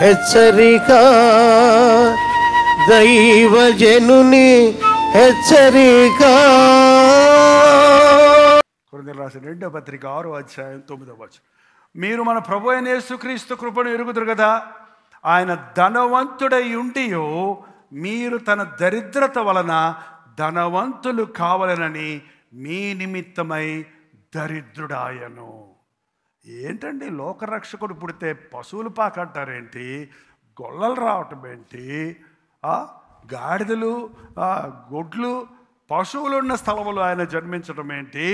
హెచ్చరిక, దైవజనుని హెచ్చరిక. కొరింథీయులకు రాసిన 2వ పత్రిక 6వ అధ్యాయం 9వ వచనం. మీరు మన ప్రభు అయిన యేసుక్రీస్తు కృపను ఎరుగుదురు కదా. ఆయన ధనవంతుడై ఉండియో మీరు తన దరిద్రత వలన ధనవంతులు కావాలనని మీ నిమిత్తమై దరిద్రుడాయను. ఏంటండి, లోకరక్షకుడు పుడితే పశువులు పాకంటారేంటి, గొల్లలు రావటం ఏంటి, గాడిదలు గొడ్లు పశువులు ఉన్న స్థలంలో ఆయన జన్మించడం ఏంటి,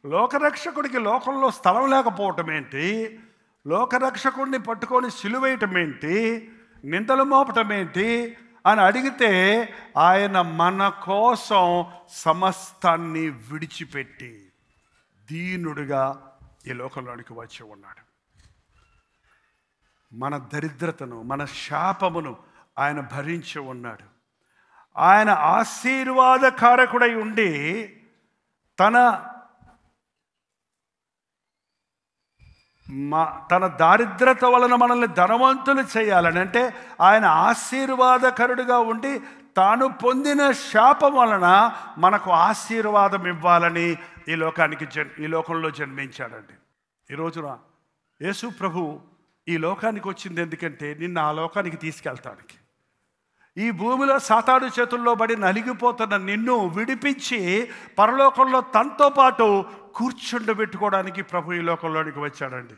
లోకరక్షకుడికి లోకంలో స్థలం లేకపోవటం ఏంటి, లోకరక్షకుడిని పట్టుకొని సిలువేయటం ఏంటి, నిందలు మోపటం ఏంటి అని అడిగితే ఆయన మన కోసం సమస్తాన్ని విడిచిపెట్టి దీనుడుగా ఈ లోకంలోనికి వచ్చి ఉన్నాడు. మన దరిద్రతను, మన శాపమును ఆయన భరించి ఉన్నాడు. ఆయన ఆశీర్వాదకారకుడై ఉండి తన దారిద్రత వలన మనల్ని ధనవంతులు చేయాలని, అంటే ఆయన ఆశీర్వాదకరుడుగా ఉండి తాను పొందిన శాపం వలన మనకు ఆశీర్వాదం ఇవ్వాలని ఈ లోకంలో జన్మించాడండి. ఈ రోజున యేసు ప్రభు ఈ లోకానికి వచ్చింది ఎందుకంటే నిన్ను ఆ లోకానికి తీసుకెళ్తానికి. ఈ భూమిలో సాతాను చేతుల్లో పడి నలిగిపోతున్న నిన్ను విడిపించి పరలోకంలో తనతో పాటు కూర్చుండబెట్టుకోవడానికి ప్రభు ఈ లోకంలోనికి వచ్చాడండి.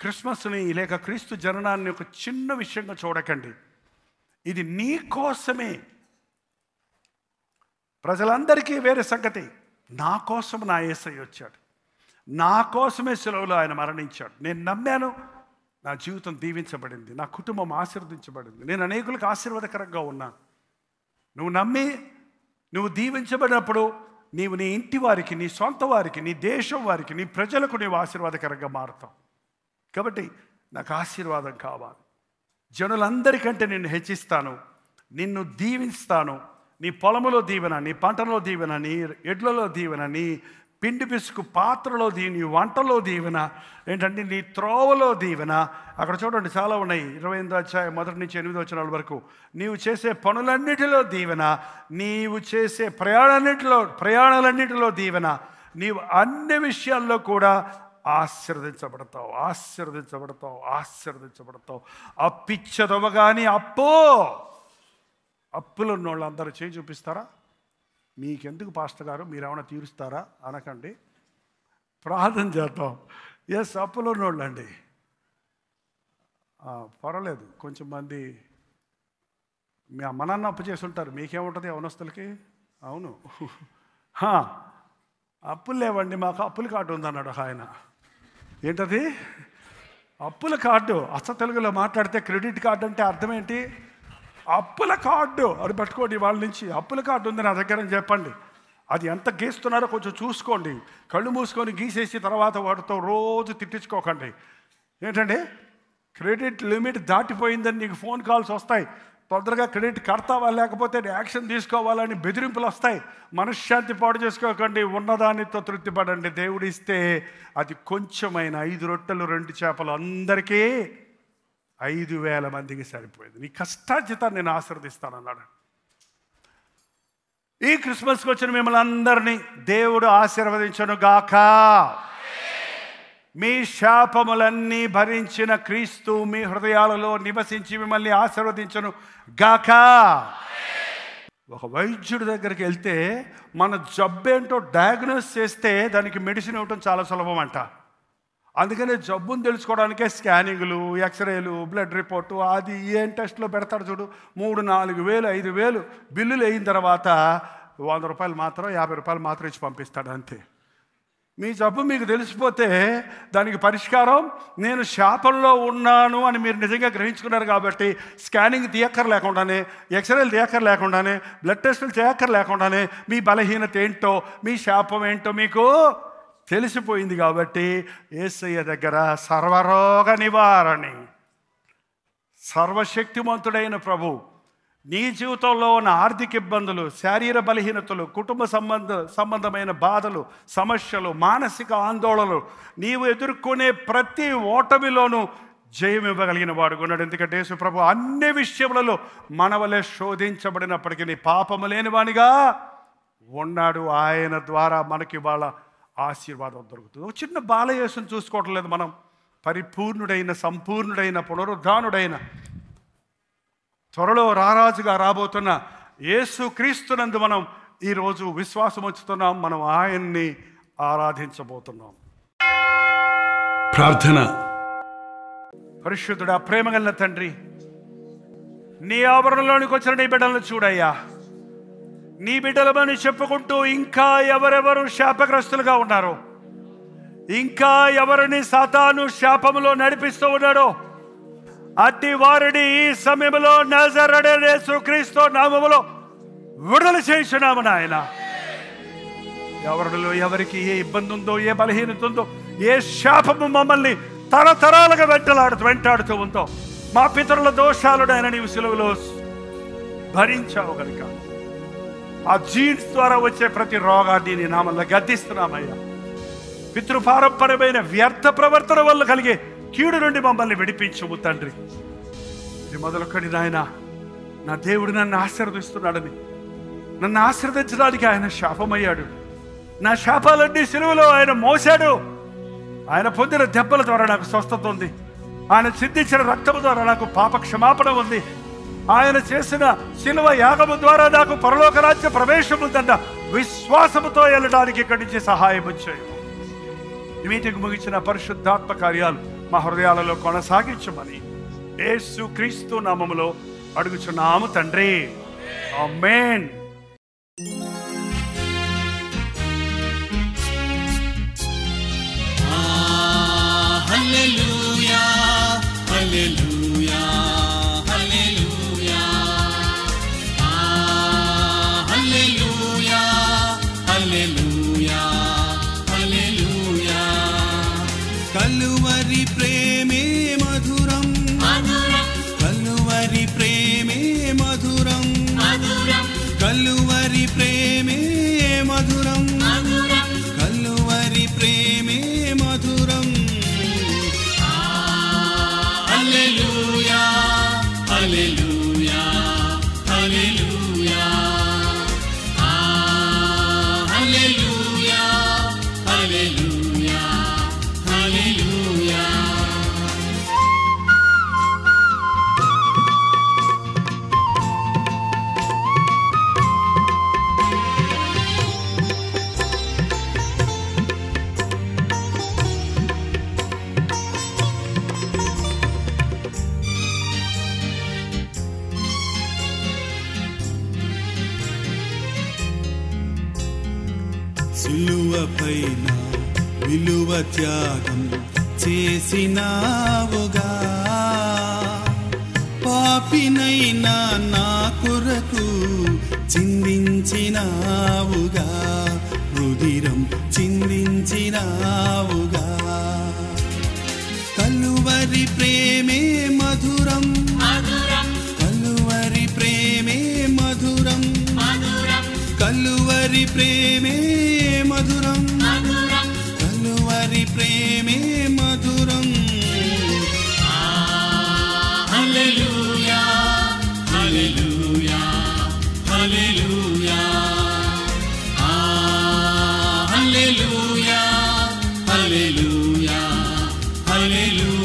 క్రిస్మస్ని లేక క్రీస్తు జననాన్ని ఒక చిన్న విషయంగా చూడకండి. ఇది నీ కోసమే. ప్రజలందరికీ వేరే సంగతి, నా కోసం నా యేసయ్య వచ్చాడు, నా కోసమే సెలవులో ఆయన మరణించాడు. నేను నమ్మాను, నా జీవితం దీవించబడింది, నా కుటుంబం ఆశీర్వదించబడింది, నేను అనేకులకు ఆశీర్వాదకరంగా ఉన్నాను. నువ్వు నమ్మి నువ్వు దీవించబడినప్పుడు నీవు నీ ఇంటి వారికి, నీ సొంత వారికి, నీ దేశం వారికి, నీ ప్రజలకు నీవు ఆశీర్వాదకరంగా మారుతావు. కాబట్టి నాకు ఆశీర్వాదం కావాలి. జనులందరికంటే నిన్ను హెచ్చిస్తాను, నిన్ను దీవిస్తాను. నీ పొలములో దీవెన, నీ పంటలో దీవెన, నీ ఎడ్లలో దీవెన, నీ పిండి పిసుకు పాత్రలో నీ వంటలో దీవెన, ఏంటంటే నీ త్రోవలో దీవెన. అక్కడ చూడండి చాలా ఉన్నాయి. 28వ అధ్యాయం 1 నుంచి 8వ వచనాల వరకు. నీవు చేసే పనులన్నిటిలో దీవెన, నీవు చేసే ప్రయాణాలన్నిటిలో దీవెన, నీవు అన్ని విషయాల్లో కూడా ఆశీర్వదించబడతావు, ఆశీర్వదించబడతావు, ఆశీర్వదించబడతావు. అప్పిచ్చదవ కానీ అప్పులు ఉన్నోళ్ళు అందరూ చేయి చూపిస్తారా? మీకెందుకు పాస్టర్ గారు, మీరేమైనా తీరుస్తారా అనకండి, ప్రార్థన చేద్దాం. ఎస్, అప్పులు ఉన్నోళ్ళు అండి, పర్వాలేదు. కొంచెం మంది మీ అమ్మ నాన్న అప్పు చేసి ఉంటారు, మీకేముంటుంది అవనస్తులకి? అవును, అప్పులు లేవండి, మాకు అప్పుల కార్డు ఉందన్నాడు ఆయన. ఏంటది? అప్పుల కార్డు. అచ్చ తెలుగులో మాట్లాడితే క్రెడిట్ కార్డు అంటే అర్థం ఏంటి? అప్పుల కార్డు అది పట్టుకోండి. వాళ్ళ నుంచి అప్పుల కార్డు ఉంది నా దగ్గర అని చెప్పండి. అది ఎంత గీస్తున్నారో కొంచెం చూసుకోండి. కళ్ళు మూసుకొని గీసేసి తర్వాత వాటితో రోజు తిట్టించుకోకండి. ఏంటంటే క్రెడిట్ లిమిట్ దాటిపోయిందని నీకు ఫోన్ కాల్స్ వస్తాయి. తొందరగా క్రెడిట్ కడతావా లేకపోతే యాక్షన్ తీసుకోవాలని బెదిరింపులు వస్తాయి. మనశ్శాంతి పాడు చేసుకోకండి, ఉన్నదానితో తృప్తిపడండి. దేవుడు ఇస్తే అది కొంచెమైన 5 రొట్టెలు 2 చేపలు అందరికీ 5,000 మందికి సరిపోయింది. నీ కష్టార్జితాన్ని నేను ఆశీర్వదిస్తానన్నాడు. ఈ క్రిస్మస్కి వచ్చిన మిమ్మల్ని అందరినీ దేవుడు ఆశీర్వదించను గాక. మీ శాపములన్నీ భరించిన క్రీస్తు మీ హృదయాలలో నివసించి మిమ్మల్ని ఆశీర్వదించను గాక. ఒక వైద్యుడి దగ్గరికి వెళ్తే మన జబ్బేంటో డయాగ్నోస్ చేస్తే దానికి మెడిసిన్ ఇవ్వటం చాలా సులభం అంట. అందుకనే జబ్బును తెలుసుకోవడానికే స్కానింగ్లు, ఎక్స్రేలు, బ్లడ్ రిపోర్టు, అది ఏం టెస్ట్లో పెడతాడు చూడు. 3,000, 4,000, 5,000 బిల్లులు అయిన తర్వాత 100 రూపాయలు మాత్రం, 50 రూపాయలు మాత్రం ఇచ్చి పంపిస్తాడు అంతే. మీ జబ్బు మీకు తెలిసిపోతే దానికి పరిష్కారం నేను శాపంలో ఉన్నాను అని మీరు నిజంగా గ్రహించుకున్నారు కాబట్టి స్కానింగ్ తీయక్కర లేకుండానే, ఎక్స్రేలు తీయక్కర లేకుండానే, బ్లడ్ టెస్టులు చేయక్కర లేకుండానే మీ బలహీనత ఏంటో, మీ శాపం ఏంటో మీకు తెలిసిపోయింది. కాబట్టి యేసయ్య దగ్గర సర్వరోగ నివారణి, సర్వశక్తిమంతుడైన ప్రభు నీ జీవితంలో ఉన్న ఆర్థిక ఇబ్బందులు, శారీర బలహీనతలు, కుటుంబ సంబంధమైన బాధలు, సమస్యలు, మానసిక ఆందోళనలు, నీవు ఎదుర్కొనే ప్రతి ఓటమిలోనూ జయం ఇవ్వగలిగిన వాడు ఉన్నాడు. ఎందుకంటే యేసు ప్రభు అన్ని విషయములలో మన వలె శోధించబడినప్పటికీ పాపము లేని వానిగా ఉన్నాడు. ఆయన ద్వారా మనకి వాళ్ళ ఆశీర్వాదం దొరుకుతుంది. ఒక చిన్న బాలయేసుని చూసుకోవటం లేదు మనం. పరిపూర్ణుడైన, సంపూర్ణుడైన, పునరుద్ధానుడైన, త్వరలో రారాజుగా రాబోతున్న యేసు క్రీస్తునందు మనం ఈరోజు విశ్వాసం ఉంచుతున్నాం. మనం ఆయన్ని ఆరాధించబోతున్నాం. ప్రార్థన. పరిశుద్ధుడా, ప్రేమగల తండ్రి, నీ ఆవరణలోనికి వచ్చిన నీ బిడ్డలను చూడయ్యా. నీ బిడ్డలమని చెప్పుకుంటూ ఇంకా ఎవరెవరు శాపగ్రస్తులుగా ఉన్నారో, ఇంకా ఎవరిని సాతాను శాపములో నడిపిస్తూ ఉన్నాడో అట్టి వారిని ఈ సమయంలో నజరేయుడైన యేసుక్రీస్తు నామములో విడుదల చేయుచున్నాము నాయన. ఎవరిలో ఎవరికి ఏ ఇబ్బంది ఉందో, ఏ బలహీనత ఉందో, ఏ శాపము మమ్మల్ని తరతరాలుగా వెంటాడుతూ ఉందో, మా పితరుల దోషాలుడైన నీవు సిలువలో భరించావు కనుక ఆ జీన్స్ ద్వారా వచ్చే ప్రతి రోగాన్ని నీ నామంలో గద్దిస్తున్నామయ్యా. పితృపారంపర్యమైన వ్యర్థ ప్రవర్తన వల్ల కలిగే కీడు నుండి మమ్మల్ని విడిపించము తండ్రి. ఇది మొదలుకొని నాయన, నా దేవుడు నన్ను ఆశీర్వదిస్తున్నాడని, నన్ను ఆశీర్వదించడానికి ఆయన శాపమయ్యాడు. నా శాపాలన్నీ సిలువలో ఆయన మోసాడు. ఆయన పొందిన దెబ్బల ద్వారా నాకు స్వస్థత ఉంది. ఆయన చిందించిన రక్తము ద్వారా నాకు పాప క్షమాపణ ఉంది. ఆయన చేసిన శిలువ యాగము ద్వారా నాకు పరలోక రాజ్య ప్రవేశం ఉందన్న విశ్వాసముతో వెళ్ళడానికి ఇక్కడి నుంచి సహాయం వచ్చాయి. ఈ మీటింగ్ ముగించిన పరిశుద్ధాత్మ కార్యాలు మా హృదయాలలో కొనసాగించమని యేసు క్రీస్తు నామములో అడుగుచున్నాము తండ్రి. ఆమేన్. హల్లెలూయా హల్లెలూయా హల్లెలూయా హల్లెలూయా హల్లెలూయా హల్లెలూయా. కలువరి ప్రేమే మధురం మధురం, కలువరి ప్రేమే మధురం మధురం, కలువరి ప్రేమే మధురం మధురం, కలువరి ప్రేమే మధురం. హల్లెలూయా హల్లెలూయా హల్లెలూయా హల్లెలూయా హల్లెలూయా హల్లెలూయా. సిలువపైన విలువ త్యాగం చేసినావుగా, పాపినైనా నా కొరకు చిందించినావుగా, రుధిరం చిందించినావుగా. కలువరి ప్రేమే మధురం మధురం, కలువరి ప్రేమే మధురం మధురం, కలువరి ప్రేమే మధురం మధురం, కలువరి ప్రేమే మధురం. హల్లెలూయా హల్లెలూయా హల్లెలూయా హల్లెలూయా హల్లెలూయా హల్లెలూయా.